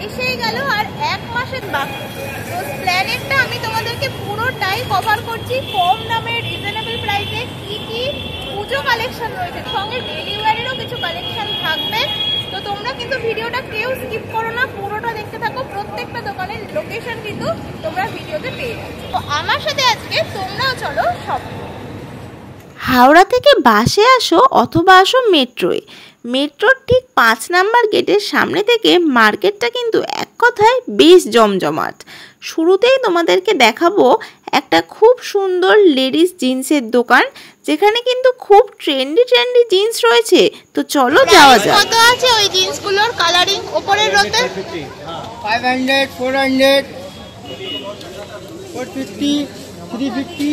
এসেই গেল আর 1 মাসের বাকি। তো প্ল্যানেটটা আমি তোমাদেরকে পুরোটাই কভার করছি কম দামে রিজনেবল প্রাইসে। কি কি পুজো কালেকশন রয়েছে, সঙ্গে ডেলি ওয়্যারেরও কিছু কালেকশন থাকবে। তো তোমরা কিন্তু ভিডিওটা কেউ স্কিপ করো না, পুরোটা দেখতে থাকো। প্রত্যেকটা দোকানের লোকেশন কিন্তু তোমরা ভিডিওতে পেয়ে যাবে। তো আমার সাথে আজকে তোমরাও চলো শপিং। হাওড়া থেকে বাসে আসো অথবা আসো মেট্রোয়। মেট্রোর ঠিক 5 নাম্বার গেটের সামনে থেকে মার্কেটটা কিন্তু এক কথায় বেশ জমজমাট। শুরুতেই তোমাদেরকে দেখাবো একটা খুব সুন্দর লেডিস জিন্সের দোকান, যেখানে কিন্তু খুব ট্রেন্ডি জিন্স রয়েছে। তো চলো যাওয়া যাক। কত আছে ওই জিন্সগুলোর কালারিং উপরের রতে? 500, 400, 450, 350।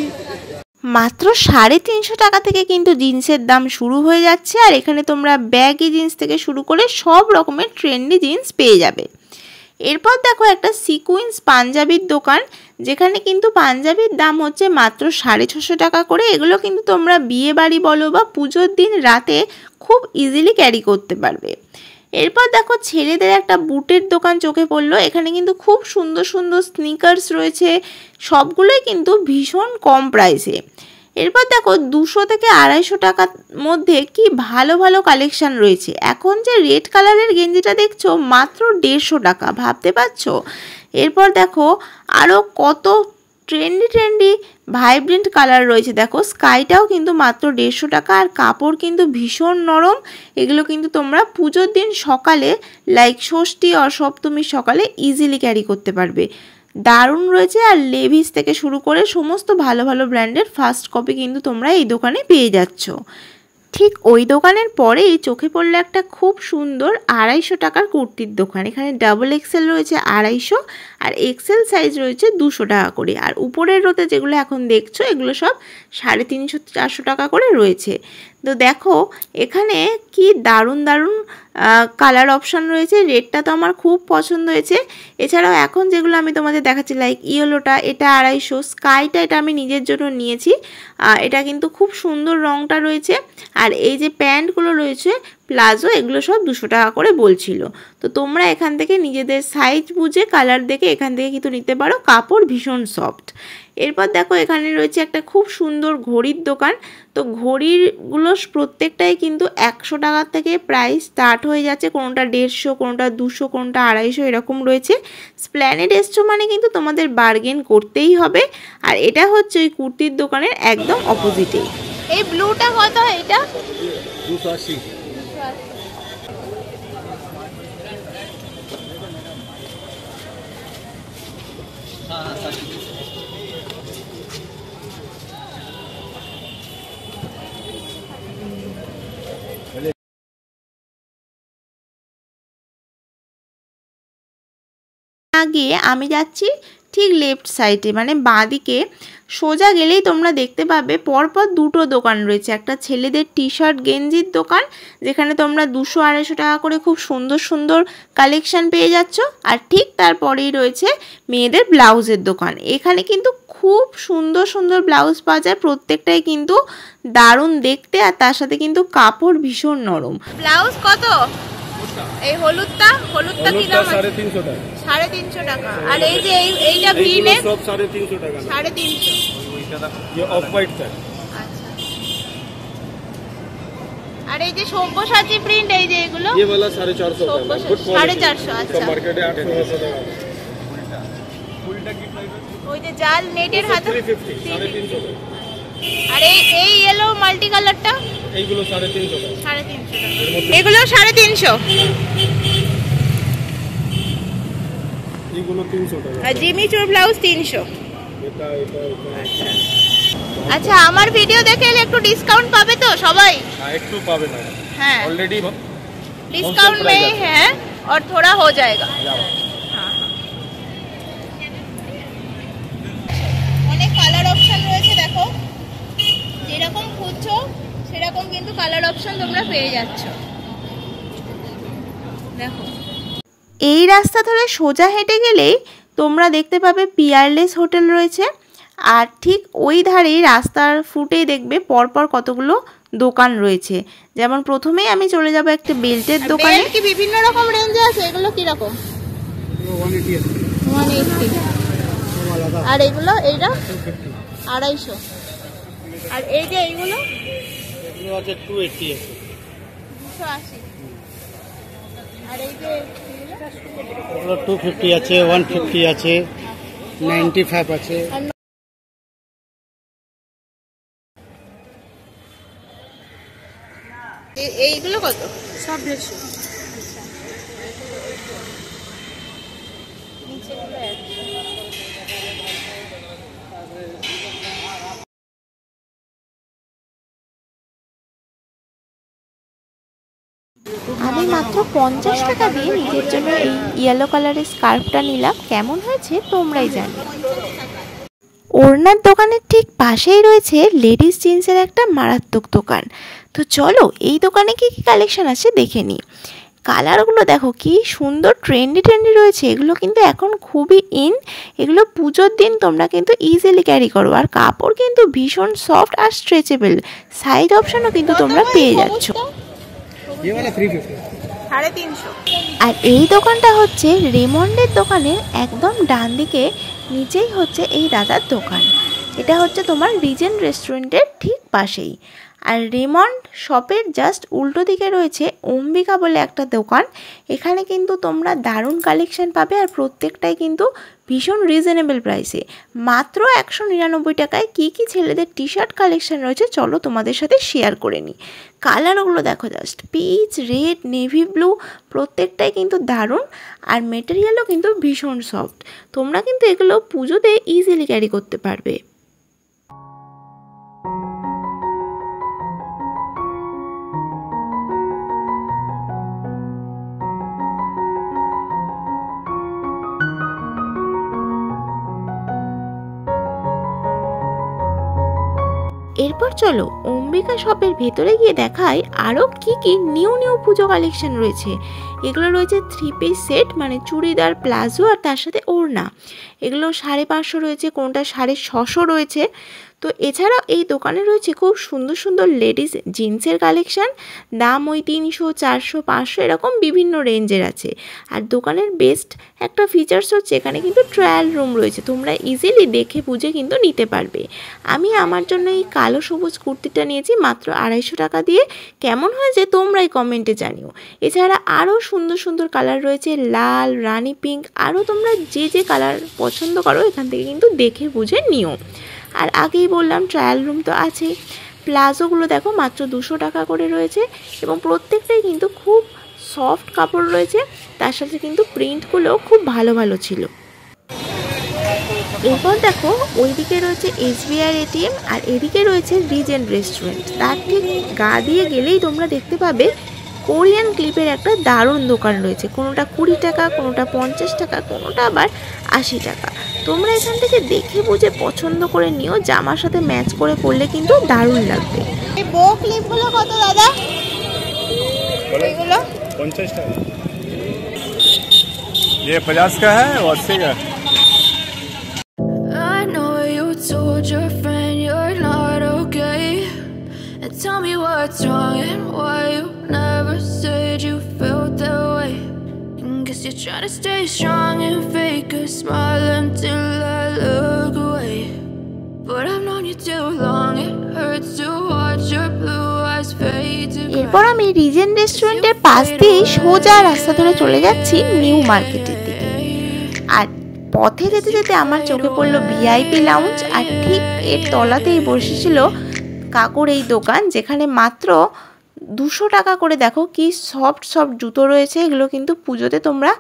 মাত্র 350 টাকা থেকে কিন্তু জিন্সের দাম শুরু হয়ে যাচ্ছে। আর এখানে তোমরা ব্যাগি জিন্স থেকে শুরু করে সব রকমের ট্রেন্ডি জিন্স পেয়ে যাবে। এরপর দেখো একটা সিকুয়েন্স পাঞ্জাবির দোকান, যেখানে কিন্তু পাঞ্জাবির দাম হচ্ছে মাত্র 650 টাকা করে। এগুলো কিন্তু তোমরা বিয়ে বাড়ি বলো বা পুজোর দিন রাতে খুব ইজিলি ক্যারি করতে পারবে। এরপর দেখো ছেলেদের একটা বুটের দোকান চোখে পড়লো। এখানে কিন্তু খুব সুন্দর সুন্দর স্নিকার্স রয়েছে, সবগুলোই কিন্তু ভীষণ কম প্রাইসে। এরপর দেখো 200 থেকে 250 টাকার মধ্যে কি ভালো ভালো কালেকশান রয়েছে। এখন যে রেড কালারের গেঞ্জিটা দেখছো মাত্র 150 টাকা, ভাবতে পারছো? এরপর দেখো আরও কত ট্রেন্ডি ভাইব্রেন্ট কালার রয়েছে। দেখো স্কাইটাও কিন্তু মাত্র 150 টাকা, আর কাপড় কিন্তু ভীষণ নরম। এগুলো কিন্তু তোমরা পুজোর দিন সকালে লাইক ষষ্ঠী আর সপ্তমীর সকালে ইজিলি ক্যারি করতে পারবে। দারুণ রয়েছে। আর লেভিস থেকে শুরু করে সমস্ত ভালো ভালো ব্র্যান্ডের ফার্স্ট কপি কিন্তু তোমরা এই দোকানে পেয়ে যাচ্ছ। ঠিক ওই দোকানের পরেই চোখে পড়লো একটা খুব সুন্দর 250 টাকার কুর্তির দোকান। এখানে ডাবল এক্সেল রয়েছে 250, আর এক্সেল সাইজ রয়েছে 200 টাকা করে। আর উপরের রোতে যেগুলো এখন দেখছো এগুলো সব 350-400 টাকা করে রয়েছে। তো দেখো এখানে কি দারুণ কালার অপশান রয়েছে। রেডটা তো আমার খুব পছন্দ হয়েছে। এছাড়াও এখন যেগুলো আমি তোমাদের দেখাচ্ছি লাইক ইয়েলোটা, এটা 250, স্কাইটা এটা আমি নিজের জন্য নিয়েছি। এটা কিন্তু খুব সুন্দর রঙটা রয়েছে। আর এই যে প্যান্টগুলো রয়েছে প্লাজো, এগুলো সব 200 টাকা করে বলছিল। তো তোমরা এখান থেকে নিজেদের সাইজ বুঝে কালার দেখে এখান থেকে কিন্তু নিতে পারো। কাপড় ভীষণ সফট। এরপর দেখো এখানে রয়েছে একটা খুব সুন্দর ঘড়ির দোকান। তো ঘড়িগুলো প্রত্যেকটাই কিন্তু 100 টাকা থেকে প্রাইস স্টার্ট হয়ে যাচ্ছে। কোনোটা 150, কোনোটা 200, কোনোটা 250 এরকম রয়েছে। স্প্ল্যানেড এসছো মানে কিন্তু তোমাদের বার্গেন করতেই হবে। আর এটা হচ্ছে ওই কুর্তির দোকানের একদম অপোজিটেই। এই ব্লুটা কত? এটা 280। আগে আমি যাচ্ছি ঠিক লেফট সাইডে, মানে বাঁ দিকে সোজা গেলেই তোমরা দেখতে পাবে পরপর দুটো দোকান রয়েছে। একটা ছেলেদের টি শার্ট গেঞ্জির দোকান, যেখানে তোমরা 200-250 টাকা করে খুব সুন্দর কালেকশান পেয়ে যাচ্ছ। আর ঠিক তারপরেই রয়েছে মেয়েদের ব্লাউজের দোকান। এখানে কিন্তু খুব সুন্দর ব্লাউজ পাওয়া যায়, প্রত্যেকটাই কিন্তু দারুণ দেখতে। আর তার সাথে কিন্তু কাপড় ভীষণ নরম। ব্লাউজ কত? এই হলুদটা কি দাম? 350 টাকা। 350 টাকা। আর এই যে এইটা ভি নেক সব 350 টাকা। 350। ये ऑफ वाइट था। আচ্ছা। আর এই যে সব্যসাচী প্রিন্ট, এই যে এগুলো ये वाला 450 का। गुड 450। আচ্ছা। मार्केटे 800 টাকা। ওই যে জাল নেটের হাতে 350, 350 টাকা। আর এই ইয়েলো মাল্টি কালারটা এইগুলো 350 টাকা। 350 টাকা। এগুলো 350। এইগুলো 300 টাকা। আর জিমি চোর ব্লাউজ 300। এটা আচ্ছা, আমার ভিডিও দেখে এলে একটু ডিসকাউন্ট পাবে তো সবাই? हां একটু পাবে না। হ্যাঁ, অলরেডি डिस्काउंट में ही है और थोड़ा हो जाएगा। हाँ। অনেক কালার অপশন রয়েছে। দেখো যেরকম খুঁজছো সেরকম কিন্তু কালার অপশন তোমরা পেয়ে যাচ্ছ। দেখো এই রাস্তা ধরে সোজা হেঁটে গেলেই তোমরা দেখতে পাবে পিয়ারলেস হোটেল রয়েছে। আর ঠিক ওই ধারেই রাস্তার ফুটেই দেখবে পরপর কতগুলো দোকান রয়েছে। যেমন প্রথমেই আমি চলে যাব একটা বেল্টের দোকানে। বেল্ট কি বিভিন্ন রকম রেঞ্জে আছে? এগুলো কি রকম? 180। আর এগুলো এইটা 250। আর এই যে এইগুলো এগুলো আছে 280 আছে। 280। আর এই যে এগুলো 250 আছে, 150 আছে, 95 আছে। এইগুলো কত? সব 150। নিচেগুলো 100। আমি মাত্র 50 টাকা দিয়ে নিজের জন্য এই ইয়েলো কালারের স্কার্ফটা নিলাম। কেমন হয়েছে তোমরাই জানো। ওড়নার দোকানের ঠিক পাশেই রয়েছে লেডিস জিন্সের একটা মারাত্মক দোকান। তো চলো এই দোকানে কি কি কালেকশন আছে দেখে নিই। কালারগুলো দেখো কি সুন্দর ট্রেন্ডি রয়েছে। এগুলো কিন্তু এখন খুবই ইন। এগুলো পুজোর দিন তোমরা কিন্তু ইজিলি ক্যারি করো। আর কাপড় কিন্তু ভীষণ সফট আর স্ট্রেচেবল। সাইজ অপশনও কিন্তু তোমরা পেয়ে যাচ্ছ। ये वाला 350। 350। আর এই দোকানটা হচ্ছে রেমন্ডের দোকানের একদম ডান দিকে নিচেই হচ্ছে এই দাদার দোকান। এটা হচ্ছে তোমার রিজেন্ট রেস্টুরেন্টের ঠিক পাশেই। আর রেমন্ড শপের জাস্ট উল্টো দিকে রয়েছে অম্বিকা বলে একটা দোকান। এখানে কিন্তু তোমরা দারুণ কালেকশন পাবে আর প্রত্যেকটাই কিন্তু ভীষণ রিজনেবল প্রাইসে। মাত্র 199 টাকায় কী কী ছেলেদের টি শার্ট কালেকশন রয়েছে চলো তোমাদের সাথে শেয়ার করে নিই। কালারগুলো দেখো just peach, red, navy blue প্রত্যেকটাই কিন্তু দারুণ। আর মেটেরিয়ালও কিন্তু ভীষণ সফট। তোমরা কিন্তু এগুলো পুজোতে ইজিলি ক্যারি করতে পারবে। এরপর চলো অম্বিকা শপের ভেতরে গিয়ে দেখাই আরও কি কি নিউ পুজো কালেকশন রয়েছে। এগুলো রয়েছে 3 পিস সেট, মানে চুড়িদার, প্লাজো আর তার সাথে ওড়না। এগুলো 550 রয়েছে, কোনটা 650 রয়েছে। তো এছাড়াও এই দোকানে রয়েছে খুব সুন্দর লেডিস জিন্সের কালেকশন। দাম ওই 300, 400, 500 এরকম বিভিন্ন রেঞ্জের আছে। আর দোকানের বেস্ট একটা ফিচার্স হচ্ছে এখানে কিন্তু ট্রায়াল রুম রয়েছে। তোমরা ইজিলি দেখে বুঝে কিন্তু নিতে পারবে। আমি আমার জন্য এই কালো সবুজ কুর্তিটা নিয়েছি মাত্র 250 টাকা দিয়ে। কেমন হয়েছে তোমরাই কমেন্টে জানিও। এছাড়া আরও সুন্দর কালার রয়েছে, লাল, রানি পিঙ্ক, আরও তোমরা যে কালার পছন্দ করো এখান থেকে কিন্তু দেখে বুঝে নিও। আর আগেই বললাম ট্রায়াল রুম তো আছেই। প্লাজোগুলো দেখো মাত্র 200 টাকা করে রয়েছে এবং প্রত্যেকটাই কিন্তু খুব সফট কাপড় রয়েছে। তার সাথে কিন্তু প্রিন্টগুলোও খুব ভালো ছিল। এরপর দেখো ওইদিকে রয়েছে SBI ATM আর এদিকে রয়েছে রিজেন্ট রেস্টুরেন্ট। তার ঠিক গা দিয়ে গেলেই তোমরা দেখতে পাবে কোরিয়ান ক্লিপের একটা দারুণ দোকান রয়েছে। কোনোটা 20 টাকা, কোনোটা 50 টাকা, কোনোটা আবার 80 টাকা। তোমরা এখান থেকে দেখে বুঝে পছন্দ করে নিও। জামার সাথে ম্যাচ করে পরলে কিন্তু দারুণ লাগবে। এই বো ক্লিপগুলো কত দাদা? এগুলো 50 টাকা। ये 50 का है और 80 का। I know you told your friend you're not okay, and tell me what's wrong and why you never said you felt that way. And guess you're trying to stay strong and fake a smile until I look away. But I've known you too long, it hurts to watch your blue eyes fade to এরপর আমি Regent রেস্টুরেন্টের পাশ দিয়ে সোজা রাস্তা ধরে চলে যাচ্ছি new মার্কেটের দিকে। আর পথে যেতে আমার চোখে পড়লো VIP লাউঞ্জ। আর ঠিক এর তলাতেই বসেছিল কাকুর এই দোকান, যেখানে মাত্র 200 টাকা করে দেখো কি সফট জুতো রয়েছে। এগুলো কিন্তু পুজোতে তোমরা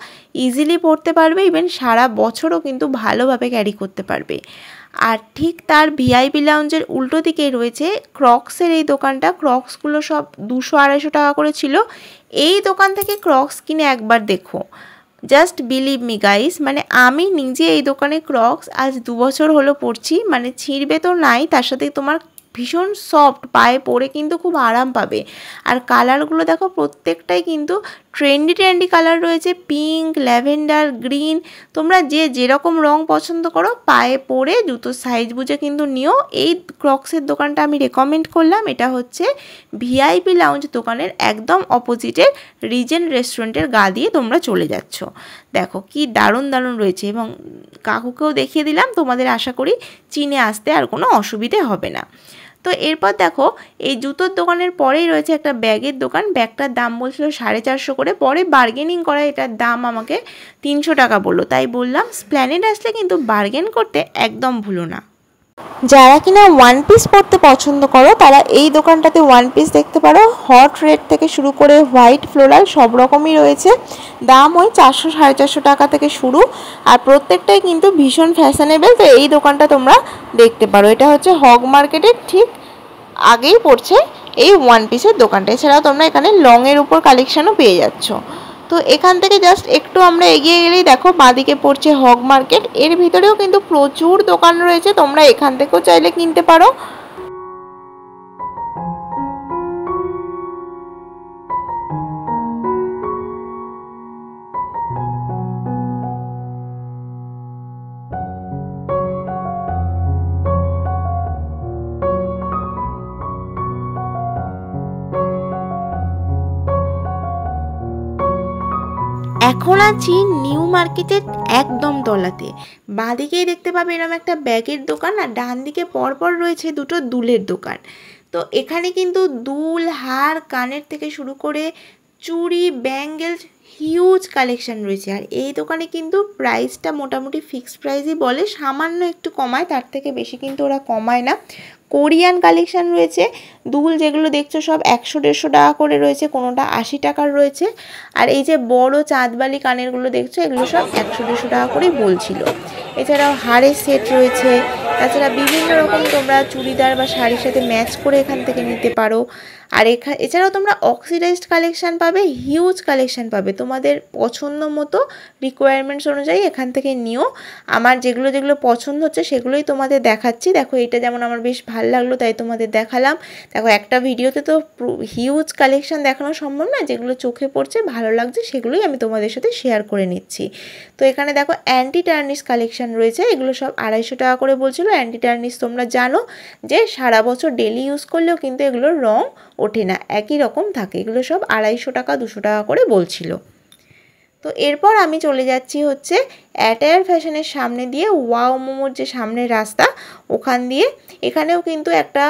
ইজিলি পরতে পারবে, ইভেন সারা বছরও কিন্তু ভালোভাবে ক্যারি করতে পারবে। আর ঠিক তার VIP লাউঞ্জের উল্টো দিকেই রয়েছে ক্রক্সের এই দোকানটা। ক্রক্সগুলো সব 200-250 টাকা করে ছিল। এই দোকান থেকে ক্রক্স কিনে একবার দেখো, জাস্ট বিলিভ মি গাইস, মানে আমি নিজে এই দোকানে ক্রক্স আজ 2 বছর হলো পরছি। মানে ছিঁড়বে তো নাই, তার সাথে তোমার ভীষণ সফট, পায়ে পরে কিন্তু খুব আরাম পাবে। আর কালারগুলো দেখো প্রত্যেকটাই কিন্তু ট্রেন্ডি কালার রয়েছে, পিঙ্ক, ল্যাভেন্ডার, গ্রিন, তোমরা যে যেরকম রং পছন্দ করো পায়ে পরে জুতোর সাইজ বুঝে কিন্তু নিও। এই ক্রক্সের দোকানটা আমি রেকমেন্ড করলাম। এটা হচ্ছে ভিআইপি লাউঞ্জ দোকানের একদম অপোজিটে রিজেন্ট রেস্টুরেন্টের গা দিয়ে তোমরা চলে যাচ্ছ। দেখো কি দারুণ রয়েছে, এবং কাকুকেও দেখিয়ে দিলাম, তোমাদের আশা করি চিনে আসতে আর কোনো অসুবিধে হবে না। তো এরপর দেখো এই জুতোর দোকানের পরেই রয়েছে একটা ব্যাগের দোকান। ব্যাগটার দাম বলছিল 450 করে, পরে বার্গেনিং করা এটার দাম আমাকে 300 টাকা বললো। তাই বললাম স্প্ল্যানেড আসলে কিন্তু বার্গেন করতে একদম ভুলো না। যারা কিনা ওয়ান পিস পরতে পছন্দ করো তারা এই দোকানটাতে ওয়ান পিস দেখতে পারো। হট রেড থেকে শুরু করে হোয়াইট ফ্লোরাল সব রকমই রয়েছে। দাম ওই 400-450 টাকা থেকে শুরু, আর প্রত্যেকটাই কিন্তু ভীষণ ফ্যাশনেবল। তো এই দোকানটা তোমরা দেখতে পারো। এটা হচ্ছে হগ মার্কেটের ঠিক আগেই পড়ছে এই ওয়ান পিসের দোকানটা। এছাড়াও তোমরা এখানে লংয়ের উপর কালেকশানও পেয়ে যাচ্ছ। তো এখান থেকে জাস্ট একটু আমরা এগিয়ে গেলেই দেখো বাঁদিকে পড়ছে হগ মার্কেট। এর ভিতরেও কিন্তু প্রচুর দোকান রয়েছে, তোমরা এখান থেকেও চাইলে কিনতে পারো। এখন আছি নিউ মার্কেটের একদম তলাতে। বাঁদিকেই দেখতে পাবে এরকম একটা ব্যাগের দোকান, আর ডান দিকে পরপর রয়েছে দুটো দুলের দোকান। তো এখানে কিন্তু দুল, হার, কানের থেকে শুরু করে চুড়ি, ব্যাঙ্গেলস হিউজ কালেকশান রয়েছে। আর এই দোকানে কিন্তু প্রাইসটা মোটামুটি ফিক্সড প্রাইসই বলে, সামান্য একটু কমায়, তার থেকে বেশি কিন্তু ওরা কমায় না। কোরিয়ান কালেকশান রয়েছে। দুল যেগুলো দেখছো সব 100-150 টাকা করে রয়েছে, কোনোটা 80 টাকার রয়েছে। আর এই যে বড় চাঁদবালি কানেরগুলো দেখছো এগুলো সব 100-150 টাকা করেই বলছিল। এছাড়াও হারের সেট রয়েছে, তাছাড়া বিভিন্ন রকম তোমরা চুড়িদার বা শাড়ির সাথে ম্যাচ করে এখান থেকে নিতে পারো। আর এছাড়াও তোমরা অক্সিডাইজড কালেকশান পাবে, হিউজ কালেকশান পাবে, তোমাদের পছন্দ মতো রিকোয়ারমেন্টস অনুযায়ী এখান থেকে নিও। আমার যেগুলো পছন্দ হচ্ছে সেগুলোই তোমাদের দেখাচ্ছি। দেখো এটা যেমন আমার বেশ ভালো লাগলো তাই তোমাদের দেখালাম। দেখো একটা ভিডিওতে তো হিউজ কালেকশান দেখানো সম্ভব না, যেগুলো চোখে পড়ছে ভালো লাগছে সেগুলোই আমি তোমাদের সাথে শেয়ার করে নিচ্ছি। তো এখানে দেখো অ্যান্টি টার্নিশ কালেকশান রয়েছে, এগুলো সব 250 টাকা করে বলছিল। অ্যান্টি টার্নিশ তোমরা জানো যে সারা বছর ডেলি ইউজ করলেও কিন্তু এগুলোর রং ওঠে না, একই রকম থাকে। এগুলো সব 250 টাকা 200 টাকা করে বলছিল। তো এরপর আমি চলে যাচ্ছি হচ্ছে অ্যাটায়ার ফ্যাশনের সামনে দিয়ে, ওয়াও মোমোর যে সামনের রাস্তা ওখান দিয়ে। এখানেও কিন্তু একটা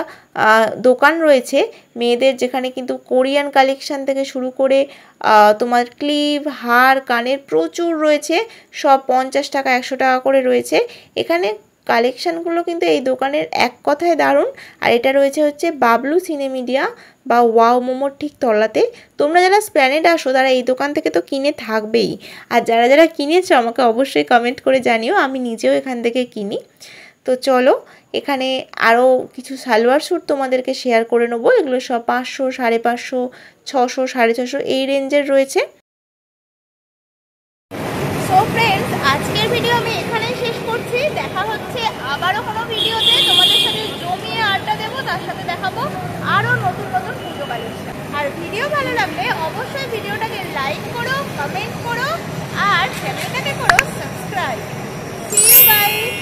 দোকান রয়েছে মেয়েদের, যেখানে কিন্তু কোরিয়ান কালেকশান থেকে শুরু করে তোমার ক্লিপ, হার, কানের প্রচুর রয়েছে, সব 50 টাকা 100 টাকা করে রয়েছে। এখানে কালেকশানগুলো কিন্তু এই দোকানের এক কথায় দারুণ। আর এটা রয়েছে হচ্ছে বাবলু সিনেমিডিয়া বা ওয়াও মোমোর ঠিক তলাতে। তোমরা যারা স্প্ল্যানেড আসো তারা এই দোকান থেকে তো কিনে থাকবেই, আর যারা কিনেছো আমাকে অবশ্যই কমেন্ট করে জানিও, আমি নিজেও এখান থেকে কিনি। তো চলো এখানে আরও কিছু সালোয়ার স্যুট তোমাদেরকে শেয়ার করে নেবো। এগুলো সব 500, 550, 600, 650 এই রেঞ্জের রয়েছে। সো ফ্রেন্ডস, আজকের ভিডিও আমি এখানেই শেষ করছি। দেখা হচ্ছে আবারও কোনো ভিডিওতে, তোমাদের সাথে জমিয়ে আড্ডা দেবো, তার সাথে দেখাবো আরও নতুন পুজো কালেকশন। আর ভিডিও ভালো লাগলে অবশ্যই ভিডিওটাকে লাইক করো, কমেন্ট করো, আর চ্যানেলটাকে করো সাবস্ক্রাইব। C you guys.